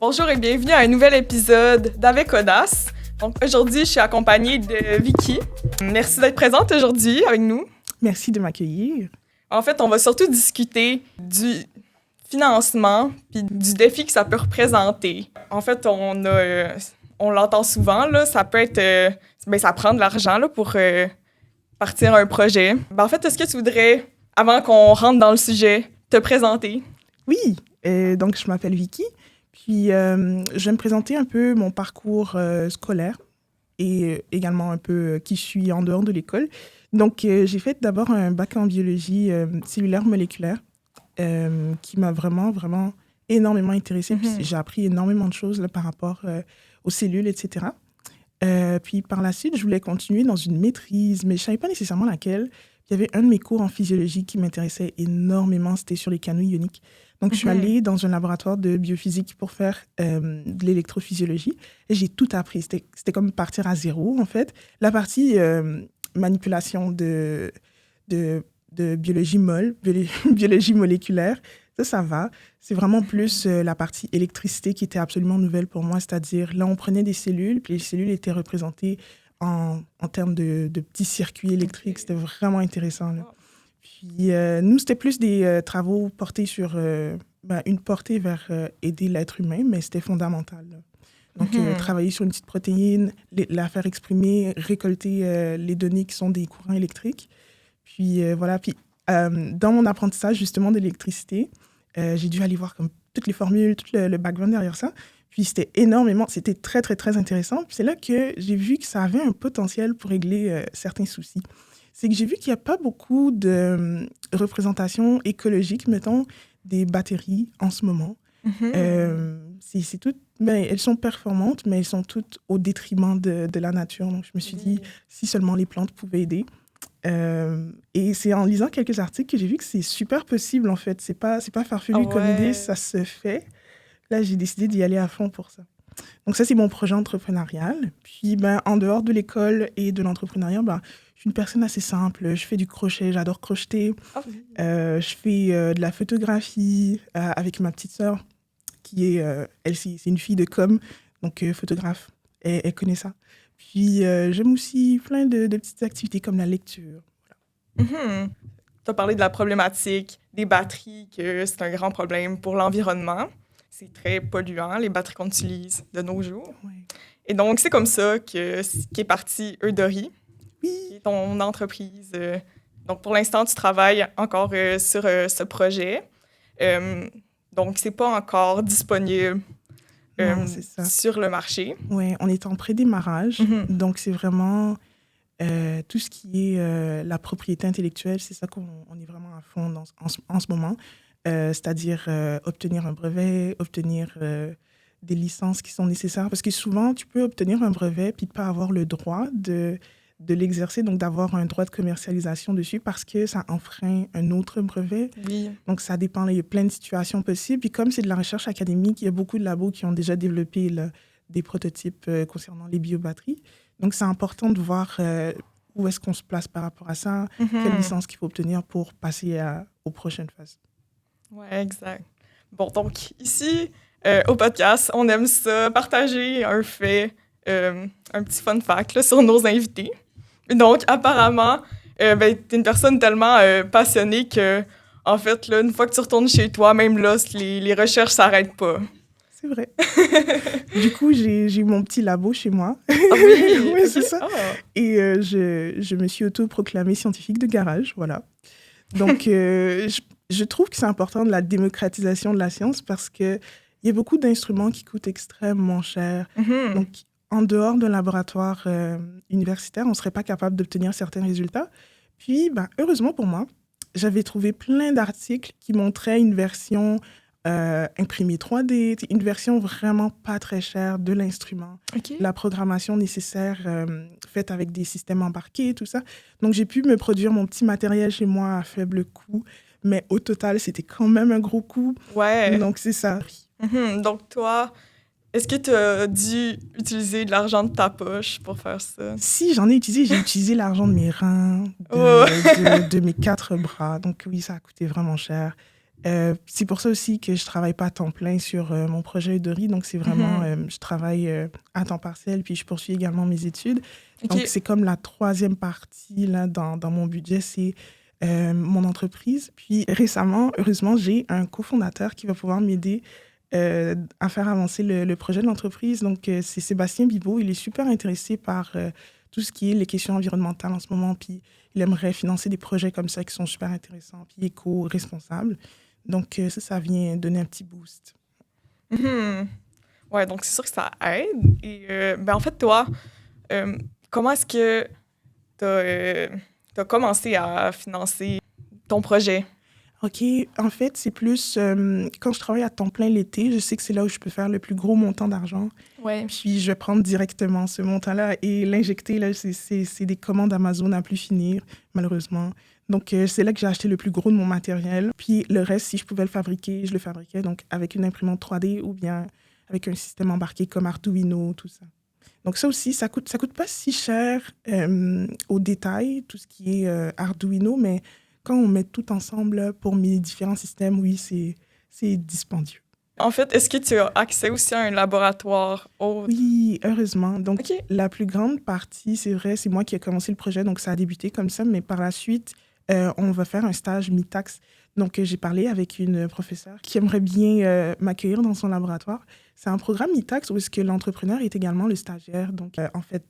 Bonjour et bienvenue à un nouvel épisode d'Avec Audace. Donc aujourd'hui, je suis accompagnée de Vicky. Merci d'être présente aujourd'hui avec nous. Merci de m'accueillir. En fait, on va surtout discuter du financement puis du défi que ça peut représenter. En fait, on l'entend souvent, là, ça peut être... ça prend de l'argent là, pour partir un projet. En fait, est-ce que tu voudrais, avant qu'on rentre dans le sujet, te présenter? Oui, donc je m'appelle Vicky. Puis, je vais me présenter un peu mon parcours scolaire et également un peu qui je suis en dehors de l'école. Donc, j'ai fait d'abord un bac en biologie cellulaire moléculaire qui m'a vraiment énormément intéressée. Puis, j'ai appris énormément de choses là, par rapport aux cellules, etc. Puis, par la suite, je voulais continuer dans une maîtrise, mais je ne savais pas nécessairement laquelle. Il y avait un de mes cours en physiologie qui m'intéressait énormément, c'était sur les canaux ioniques. Donc, je suis allée dans un laboratoire de biophysique pour faire de l'électrophysiologie et j'ai tout appris. C'était comme partir à zéro, en fait. La partie manipulation de biologie biologie moléculaire, ça va. C'est vraiment plus la partie électricité qui était absolument nouvelle pour moi, c'est-à-dire là, on prenait des cellules, puis les cellules étaient représentées en termes de petits circuits électriques. C'était vraiment intéressant, là. Puis nous, c'était plus des travaux portés sur une portée vers aider l'être humain, mais c'était fondamental, là. Donc, travailler sur une petite protéine, la faire exprimer, récolter les données qui sont des courants électriques. Puis voilà. Puis dans mon apprentissage, justement, de l'électricité, j'ai dû aller voir comme toutes les formules, tout le background derrière ça. Puis c'était très, très, très intéressant. Puis c'est là que j'ai vu que ça avait un potentiel pour régler certains soucis. C'est que j'ai vu qu'il n'y a pas beaucoup de représentation écologique, mettons, des batteries en ce moment. C'est tout, elles sont performantes, mais elles sont toutes au détriment de la nature. Donc, je me suis dit, si seulement les plantes pouvaient aider. Et c'est en lisant quelques articles que j'ai vu que c'est super possible, en fait. C'est pas farfelu comme idée, ça se fait. Là, j'ai décidé d'y aller à fond pour ça. Donc ça, c'est mon projet entrepreneurial. Puis, en dehors de l'école et de l'entrepreneuriat, je suis une personne assez simple. Je fais du crochet, j'adore crocheter. Je fais de la photographie avec ma petite sœur, qui est, elle, c'est une fille de com, donc photographe. Elle connaît ça. Puis, j'aime aussi plein de petites activités comme la lecture. Voilà. Tu as parlé de la problématique des batteries, que c'est un grand problème pour l'environnement. C'est très polluant, les batteries qu'on utilise de nos jours. Ouais. Et donc, c'est comme ça qu'est partie Eudori, oui, qui est ton entreprise. Donc, pour l'instant, tu travailles encore sur ce projet. Donc, c'est pas encore disponible non, c'est ça. sur le marché. Oui, on est en prédémarrage. Donc, c'est vraiment tout ce qui est la propriété intellectuelle, c'est ça qu'on est vraiment à fond en ce moment. C'est-à-dire obtenir un brevet, obtenir des licences qui sont nécessaires. Parce que souvent, tu peux obtenir un brevet puis ne pas avoir le droit de l'exercer, donc d'avoir un droit de commercialisation dessus parce que ça enfreint un autre brevet. Oui. Donc, ça dépend. Là, il y a plein de situations possibles. Puis comme c'est de la recherche académique, il y a beaucoup de labos qui ont déjà développé là, des prototypes concernant les biobatteries. Donc, c'est important de voir où est-ce qu'on se place par rapport à ça, quelle licence qu'il faut obtenir pour passer aux prochaines phases. Oui, exact. Bon, donc ici, au podcast, on aime ça, partager un fait, un petit fun fact là, sur nos invités. Donc, apparemment, t'es une personne tellement passionnée que, en fait, là, une fois que tu retournes chez toi, même là, les recherches s'arrêtent pas. C'est vrai. Du coup, j'ai mon petit labo chez moi. Ah oui? Oui, Okay. c'est ça. Oh. Et je me suis autoproclamée scientifique de garage, voilà. Donc, je trouve que c'est important de la démocratisation de la science parce qu'il y a beaucoup d'instruments qui coûtent extrêmement cher. Donc, en dehors d'un laboratoire universitaire, on ne serait pas capable d'obtenir certains résultats. Puis, heureusement pour moi, j'avais trouvé plein d'articles qui montraient une version imprimée 3D, une version vraiment pas très chère de l'instrument, la programmation nécessaire faite avec des systèmes embarqués, tout ça. Donc, j'ai pu me produire mon petit matériel chez moi à faible coût, mais au total, c'était quand même un gros coût. Ouais. Donc, c'est ça. Donc, toi, est-ce que tu as dû utiliser de l'argent de ta poche pour faire ça? Si, j'en ai utilisé. J'ai utilisé l'argent de mes reins, de mes 4 bras. Donc, oui, ça a coûté vraiment cher. C'est pour ça aussi que je travaille pas à temps plein sur mon projet Udori. Donc, c'est vraiment, Mhm. je travaille à temps partiel, puis je poursuis également mes études. Donc, OK. c'est comme la troisième partie là, dans mon budget, c'est mon entreprise. Puis récemment, heureusement, j'ai un cofondateur qui va pouvoir m'aider à faire avancer le projet de l'entreprise. Donc, c'est Sébastien Bibeau. Il est super intéressé par tout ce qui est les questions environnementales en ce moment. Puis, il aimerait financer des projets comme ça qui sont super intéressants, puis éco-responsables. Donc, ça vient donner un petit boost. Mhm. Ouais, donc c'est sûr que ça aide. Et ben en fait, toi, euh, comment est-ce que tu as commencé à financer ton projet? OK, en fait, c'est plus quand je travaille à temps plein l'été, je sais que c'est là où je peux faire le plus gros montant d'argent. Ouais. Puis, je vais prendre directement ce montant-là et l'injecter. Là, c'est des commandes Amazon à plus finir, malheureusement. Donc, c'est là que j'ai acheté le plus gros de mon matériel. Puis, le reste, si je pouvais le fabriquer, je le fabriquais. Donc, avec une imprimante 3D ou bien avec un système embarqué comme Arduino, tout ça. Donc, ça aussi, ça coûte pas si cher au détail, tout ce qui est Arduino, mais quand on met tout ensemble là, pour mes différents systèmes, oui, c'est dispendieux. En fait, est-ce que tu as accès aussi à un laboratoire autre? Oui, heureusement. Donc, OK. la plus grande partie, c'est vrai, c'est moi qui ai commencé le projet, donc ça a débuté comme ça, mais par la suite, on va faire un stage mi-taxe. Donc, j'ai parlé avec une professeure qui aimerait bien m'accueillir dans son laboratoire. C'est un programme mi-taxe où est-ce que l'entrepreneur est également le stagiaire. Donc, en fait,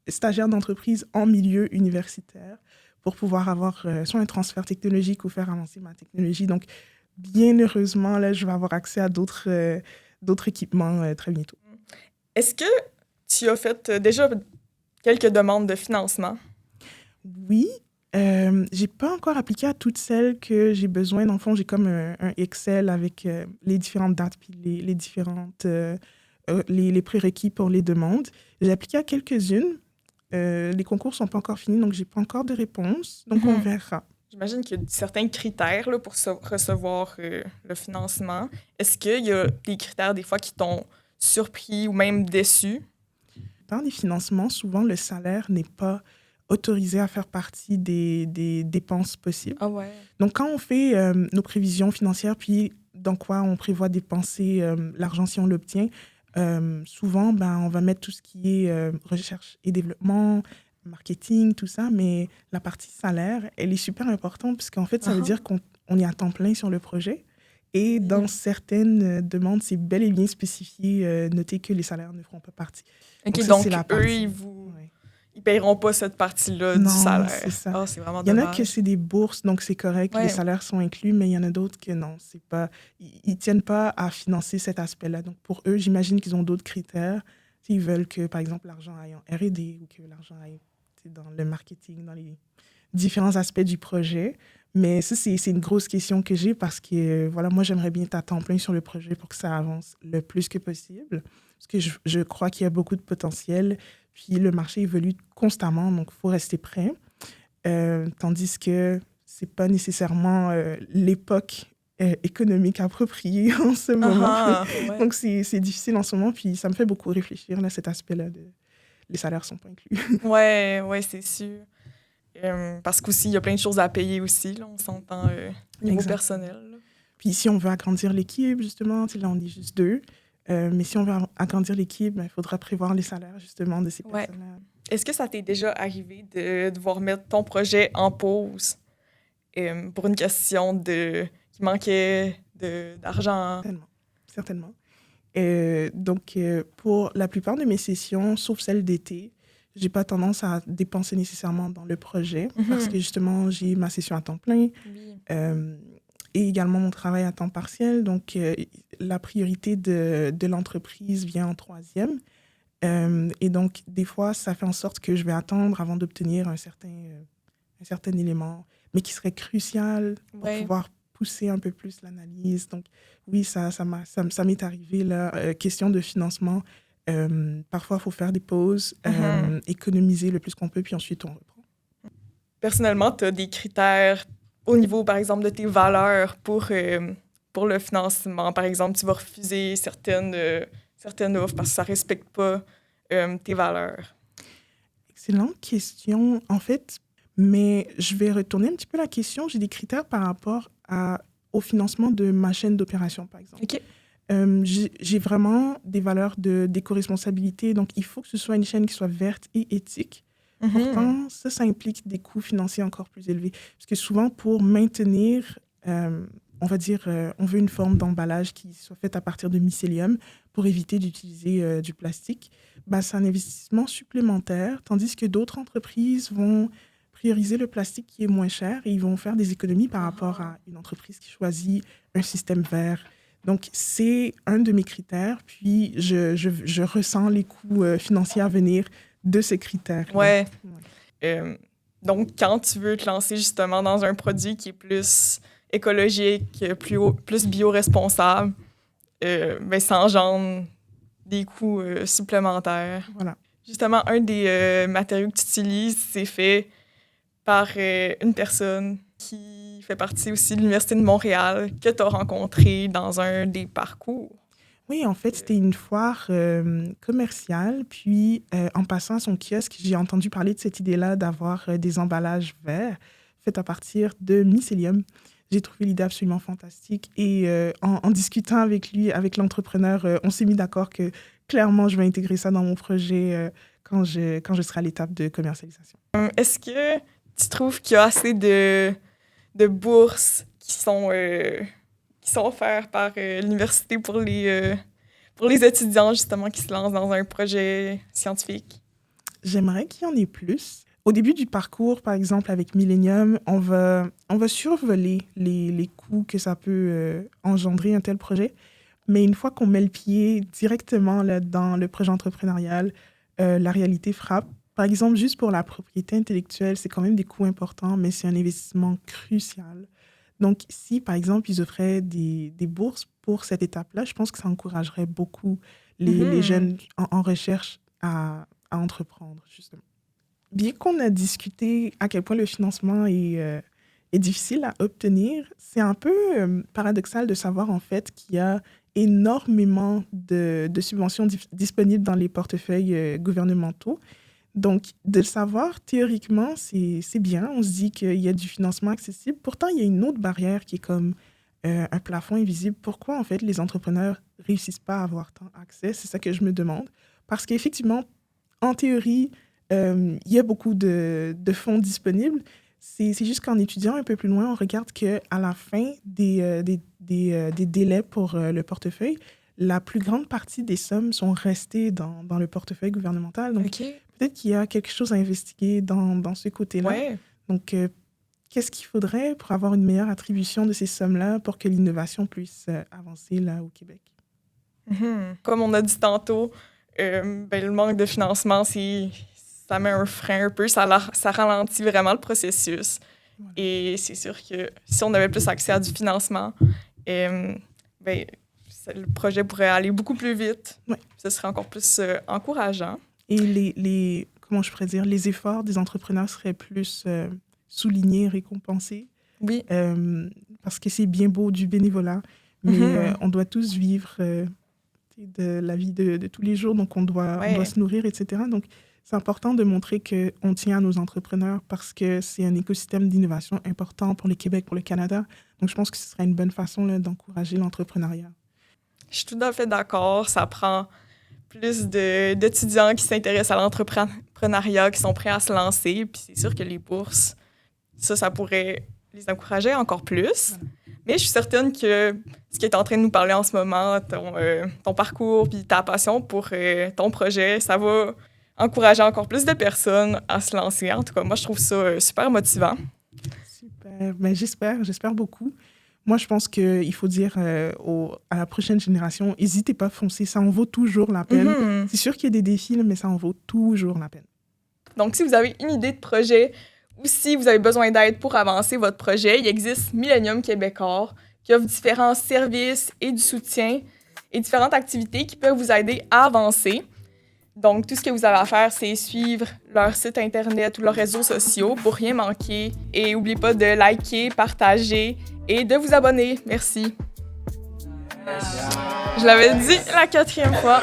stagiaire d'entreprise en milieu universitaire pour pouvoir avoir soit un transfert technologique ou faire avancer ma technologie. Donc, bien heureusement, là, je vais avoir accès à d'autres équipements très bientôt. Est-ce que tu as fait déjà quelques demandes de financement? Oui, j'ai pas encore appliqué à toutes celles que j'ai besoin. Dans le fond, j'ai comme un Excel avec les différentes dates puis les différentes les prérequis pour les demandes. J'ai appliqué à quelques-unes. Les concours sont pas encore finis, donc j'ai pas encore de réponse. Donc on Mhm. verra. J'imagine qu'il y a certains critères là, pour recevoir le financement. Est-ce qu'il y a des critères des fois qui t'ont surpris ou même déçu? Dans les financements, souvent le salaire n'est pas autorisé à faire partie des dépenses possibles. Ah ouais. Donc quand on fait nos prévisions financières, puis dans quoi on prévoit dépenser l'argent si on l'obtient, souvent, ben, on va mettre tout ce qui est recherche et développement, marketing, tout ça, mais la partie salaire, elle est super importante puisqu'en fait, ça veut Ah, dire qu'on est à temps plein sur le projet. Et oui. dans certaines demandes, c'est bel et bien spécifié, noté que les salaires ne feront pas partie. Donc OK, ça, c'est donc la eux, partie. Ouais. ils paieront pas cette partie-là du Non, c'est salaire. ça. Ah, c'est vraiment Il y en a que dommage. c'est des bourses, donc c'est correct, les Ouais. salaires sont inclus, mais il y en a d'autres que non, c'est pas, ils tiennent pas à financer cet aspect-là. Donc pour eux, j'imagine qu'ils ont d'autres critères. S'ils veulent que, par exemple, l'argent aille en R&D ou que l'argent aille dans le marketing, dans les différents aspects du projet. Mais ça, c'est une grosse question que j'ai parce que, voilà, moi, j'aimerais bien être à temps plein sur le projet pour que ça avance le plus que possible. Parce que je crois qu'il y a beaucoup de potentiel. Puis le marché évolue constamment, donc il faut rester prêt. Tandis que c'est pas nécessairement l'époque économique appropriée en ce moment. Ah, ah, ouais. Donc c'est difficile en ce moment, puis ça me fait beaucoup réfléchir, là, cet aspect-là de les salaires sont pas inclus. Ouais, ouais, c'est sûr. Parce qu'aussi, il y a plein de choses à payer aussi, là, on s'entend niveau Exactement. personnel. Là. Puis si on veut agrandir l'équipe, justement, tu sais, là, on est juste deux. Mais si on veut agrandir l'équipe, ben, il faudra prévoir les salaires, justement, de ces Ouais. personnes-là. Est-ce que ça t'est déjà arrivé de devoir mettre ton projet en pause pour une question de qui manquait d'argent? Certainement. Certainement. Donc, pour la plupart de mes sessions, sauf celles d'été, j'ai pas tendance à dépenser nécessairement dans le projet parce Mhm. que justement, j'ai ma session à temps plein Oui. euh, et également mon travail à temps partiel. Donc, la priorité de l'entreprise vient en troisième. Et donc, des fois, ça fait en sorte que je vais attendre avant d'obtenir un certain élément, mais qui serait crucial pour Ouais. pouvoir pousser un peu plus l'analyse. Donc, oui, ça m'est arrivé, là, question de financement. Parfois, il faut faire des pauses, Mhm. économiser le plus qu'on peut, puis ensuite, on reprend. Personnellement, tu as des critères au niveau, par exemple, de tes valeurs pour le financement. Par exemple, tu vas refuser certaines offres parce que ça ne respecte pas tes valeurs. Excellente question, en fait, mais je vais retourner un petit peu la question. J'ai des critères par rapport à au financement de ma chaîne d'opération, par exemple. OK. J'ai vraiment des valeurs d'éco-responsabilité, donc il faut que ce soit une chaîne qui soit verte et éthique. Pourtant, ça implique des coûts financiers encore plus élevés. Parce que souvent, pour maintenir, on va dire, on veut une forme d'emballage qui soit faite à partir de mycélium pour éviter d'utiliser du plastique. C'est un investissement supplémentaire, tandis que d'autres entreprises vont prioriser le plastique qui est moins cher et ils vont faire des économies par rapport à une entreprise qui choisit un système vert. Donc, c'est un de mes critères. Puis, je ressens les coûts financiers à venir de ces critères. Ouais. Donc, quand tu veux te lancer justement dans un produit qui est plus écologique, plus bio-responsable, ça engendre des coûts supplémentaires. Voilà. Justement, un des matériaux que tu utilises, c'est fait par une personne qui fait partie aussi de l'Université de Montréal, que tu as rencontré dans un des parcours. Oui, en fait, c'était une foire commerciale. Puis, en passant à son kiosque, j'ai entendu parler de cette idée-là d'avoir des emballages verts faits à partir de mycélium. J'ai trouvé l'idée absolument fantastique. Et en discutant avec lui, avec l'entrepreneur, on s'est mis d'accord que clairement, je vais intégrer ça dans mon projet quand je serai à l'étape de commercialisation. Est-ce que tu trouves qu'il y a assez de bourses qui sont offertes par l'université pour les étudiants, justement, qui se lancent dans un projet scientifique? J'aimerais qu'il y en ait plus. Au début du parcours, par exemple, avec Millennium, on va survoler les coûts que ça peut engendrer un tel projet. Mais une fois qu'on met le pied directement là, dans le projet entrepreneurial, la réalité frappe. Par exemple, juste pour la propriété intellectuelle, c'est quand même des coûts importants, mais c'est un investissement crucial. Donc, si, par exemple, ils offraient des bourses pour cette étape-là, je pense que ça encouragerait beaucoup les jeunes en recherche à entreprendre, justement. Bien qu'on a discuté à quel point le financement est difficile à obtenir, c'est un peu paradoxal de savoir, en fait, qu'il y a énormément de subventions disponibles dans les portefeuilles gouvernementaux. Donc, de le savoir, théoriquement, c'est bien. On se dit qu'il y a du financement accessible. Pourtant, il y a une autre barrière qui est comme un plafond invisible. Pourquoi, en fait, les entrepreneurs ne réussissent pas à avoir tant accès? C'est ça que je me demande. Parce qu'effectivement, en théorie, il y a beaucoup de fonds disponibles. C'est juste qu'en étudiant un peu plus loin, on regarde qu'à la fin des délais pour le portefeuille, la plus grande partie des sommes sont restées dans le portefeuille gouvernemental. Donc, peut-être qu'il y a quelque chose à investiguer dans ce côté-là. Ouais. Donc, qu'est-ce qu'il faudrait pour avoir une meilleure attribution de ces sommes-là pour que l'innovation puisse avancer là au Québec? Comme on a dit tantôt, le manque de financement, ça met un frein un peu, ça ralentit vraiment le processus. Voilà. Et c'est sûr que si on avait plus accès à du financement, le projet pourrait aller beaucoup plus vite. Ouais. Ce serait encore plus encourageant. Et comment je pourrais dire, les efforts des entrepreneurs seraient plus soulignés, récompensés. Oui. Parce que c'est bien beau du bénévolat, mais on doit tous vivre de la vie de tous les jours, donc on doit se nourrir, etc. Donc, c'est important de montrer qu'on tient à nos entrepreneurs parce que c'est un écosystème d'innovation important pour le Québec, pour le Canada. Donc, je pense que ce serait une bonne façon là, d'encourager l'entrepreneuriat. Je suis tout à fait d'accord. Ça prend plus d'étudiants qui s'intéressent à l'entrepreneuriat, qui sont prêts à se lancer. Puis c'est sûr que les bourses, ça pourrait les encourager encore plus. Voilà. Mais je suis certaine que ce qui est en train de nous parler en ce moment, ton parcours puis ta passion pour ton projet, ça va encourager encore plus de personnes à se lancer. En tout cas, moi, je trouve ça super motivant. Super. Ben, j'espère beaucoup. Moi, je pense qu'il faut dire à la prochaine génération, n'hésitez pas à foncer, ça en vaut toujours la peine. C'est sûr qu'il y a des défis, mais ça en vaut toujours la peine. Donc, si vous avez une idée de projet ou si vous avez besoin d'aide pour avancer votre projet, il existe Millennium Québecor qui offre différents services et du soutien et différentes activités qui peuvent vous aider à avancer. Donc, tout ce que vous avez à faire, c'est suivre leur site Internet ou leurs réseaux sociaux pour rien manquer. Et n'oubliez pas de liker, partager et de vous abonner. Merci. Je l'avais dit la 4e fois.